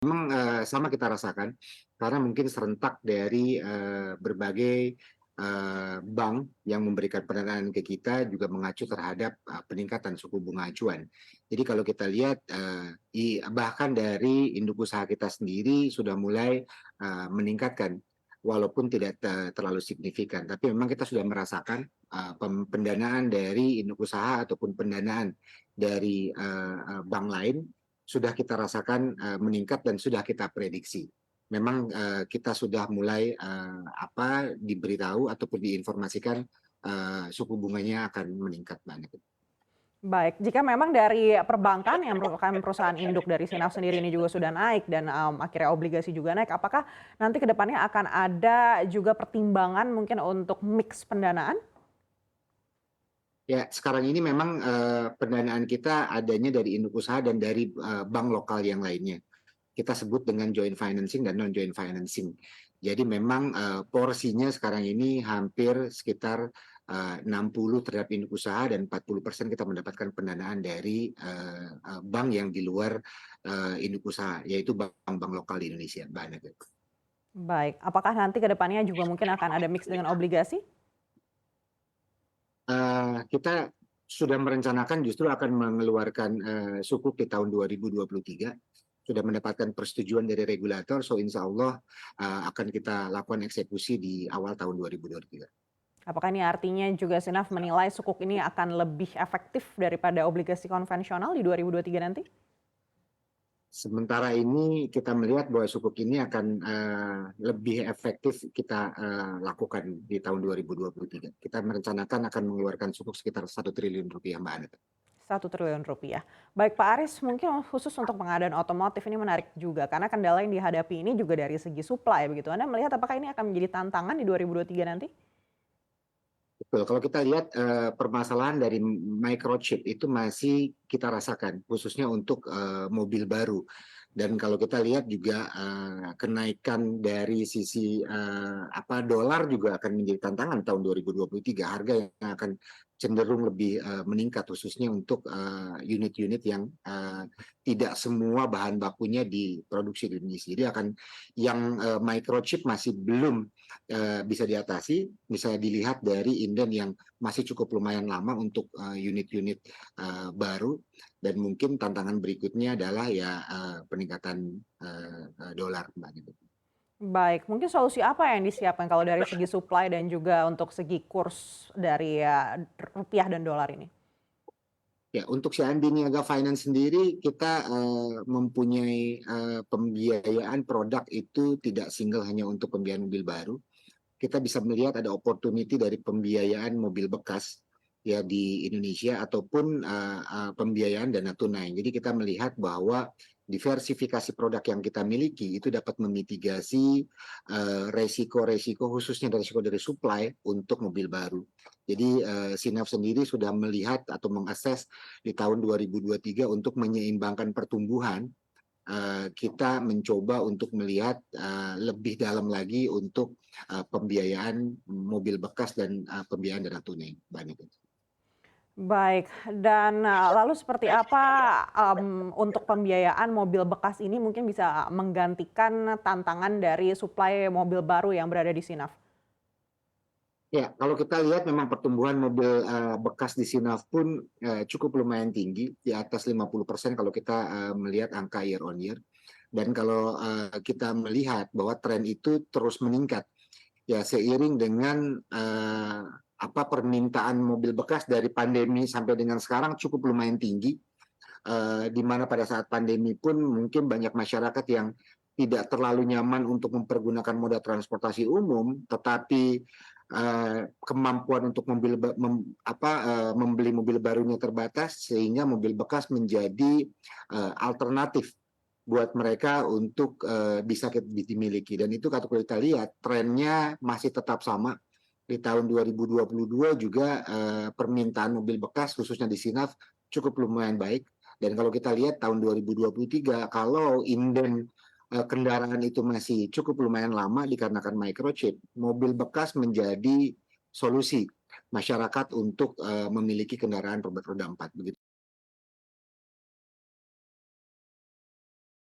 Memang, sama kita rasakan, karena mungkin serentak dari, berbagai, bank yang memberikan pendanaan ke kita juga mengacu terhadap, peningkatan suku bunga acuan. Jadi kalau kita lihat, bahkan dari induk usaha kita sendiri sudah mulai, meningkatkan, walaupun tidak terlalu signifikan. Tapi memang kita sudah merasakan, pendanaan dari induk usaha ataupun pendanaan dari, bank lain sudah kita rasakan, meningkat dan sudah kita prediksi. Memang, kita sudah mulai, diberitahu ataupun diinformasikan, suku bunganya akan meningkat banyak. Baik, jika memang dari perbankan yang merupakan perusahaan induk dari Sinaf sendiri ini juga sudah naik dan, akhirnya obligasi juga naik, apakah nanti ke depannya akan ada juga pertimbangan mungkin untuk mix pendanaan? Ya, sekarang ini memang, pendanaan kita adanya dari induk usaha dan dari, bank lokal yang lainnya. Kita sebut dengan joint financing dan non-joint financing. Jadi memang, porsinya sekarang ini hampir sekitar, 60 terhadap induk usaha dan 40% kita mendapatkan pendanaan dari, bank yang di luar, induk usaha, yaitu bank-bank lokal di Indonesia, banyak. Baik, apakah nanti ke depannya juga mungkin akan ada mix dengan obligasi? Kita sudah merencanakan justru akan mengeluarkan, sukuk di tahun 2023, sudah mendapatkan persetujuan dari regulator, so insya Allah, akan kita lakukan eksekusi di awal tahun 2023. Apakah ini artinya juga Sinaf menilai sukuk ini akan lebih efektif daripada obligasi konvensional di 2023 nanti? Sementara ini kita melihat bahwa sukuk ini akan, lebih efektif kita, lakukan di tahun 2023. Kita merencanakan akan mengeluarkan sukuk sekitar 1 triliun rupiah, Mbak Anita. 1 triliun rupiah. Baik Pak Aris, mungkin khusus untuk pengadaan otomotif ini menarik juga karena kendala yang dihadapi ini juga dari segi supply begitu. Anda melihat apakah ini akan menjadi tantangan di 2023 nanti? Betul, kalau kita lihat, permasalahan dari microchip itu masih kita rasakan, khususnya untuk, mobil baru. Dan kalau kita lihat juga, kenaikan dari sisi, dolar juga akan menjadi tantangan tahun 2023, harga yang akan cenderung lebih, meningkat khususnya untuk, unit-unit yang, tidak semua bahan bakunya diproduksi di Indonesia. Jadi akan yang, microchip masih belum, bisa diatasi, bisa dilihat dari inden yang masih cukup lumayan lama untuk, unit-unit, baru dan mungkin tantangan berikutnya adalah ya, peningkatan, dolar, Mbak, gitu. Baik, mungkin solusi apa yang disiapkan kalau dari segi supply dan juga untuk segi kurs dari rupiah dan dolar ini? Ya, untuk Seandri Niaga Finance sendiri kita, mempunyai, pembiayaan produk itu tidak single hanya untuk pembiayaan mobil baru. Kita bisa melihat ada opportunity dari pembiayaan mobil bekas ya di Indonesia ataupun, pembiayaan dana tunai. Jadi kita melihat bahwa diversifikasi produk yang kita miliki itu dapat memitigasi, resiko-resiko khususnya resiko dari supply untuk mobil baru. Jadi, Sinaf sendiri sudah melihat atau mengakses di tahun 2023 untuk menyeimbangkan pertumbuhan, kita mencoba untuk melihat, lebih dalam lagi untuk, pembiayaan mobil bekas dan, pembiayaan dana tunai, Mbak Niken. Baik, dan lalu seperti apa untuk pembiayaan mobil bekas ini mungkin bisa menggantikan tantangan dari suplai mobil baru yang berada di Sinaf? Ya, kalau kita lihat memang pertumbuhan mobil, bekas di Sinaf pun, cukup lumayan tinggi, di atas 50% kalau kita, melihat angka year on year. Dan kalau, kita melihat bahwa tren itu terus meningkat, ya seiring dengan, permintaan mobil bekas dari pandemi sampai dengan sekarang cukup lumayan tinggi, di mana pada saat pandemi pun mungkin banyak masyarakat yang tidak terlalu nyaman untuk mempergunakan moda transportasi umum, tetapi, kemampuan untuk membeli mobil barunya terbatas, sehingga mobil bekas menjadi, alternatif buat mereka untuk, bisa dimiliki. Dan itu kalau kita lihat trennya masih tetap sama. Di tahun 2022 juga, permintaan mobil bekas khususnya di Sinaf cukup lumayan baik. Dan kalau kita lihat tahun 2023, kalau inden, kendaraan itu masih cukup lumayan lama dikarenakan microchip, mobil bekas menjadi solusi masyarakat untuk, memiliki kendaraan roda 4, begitu.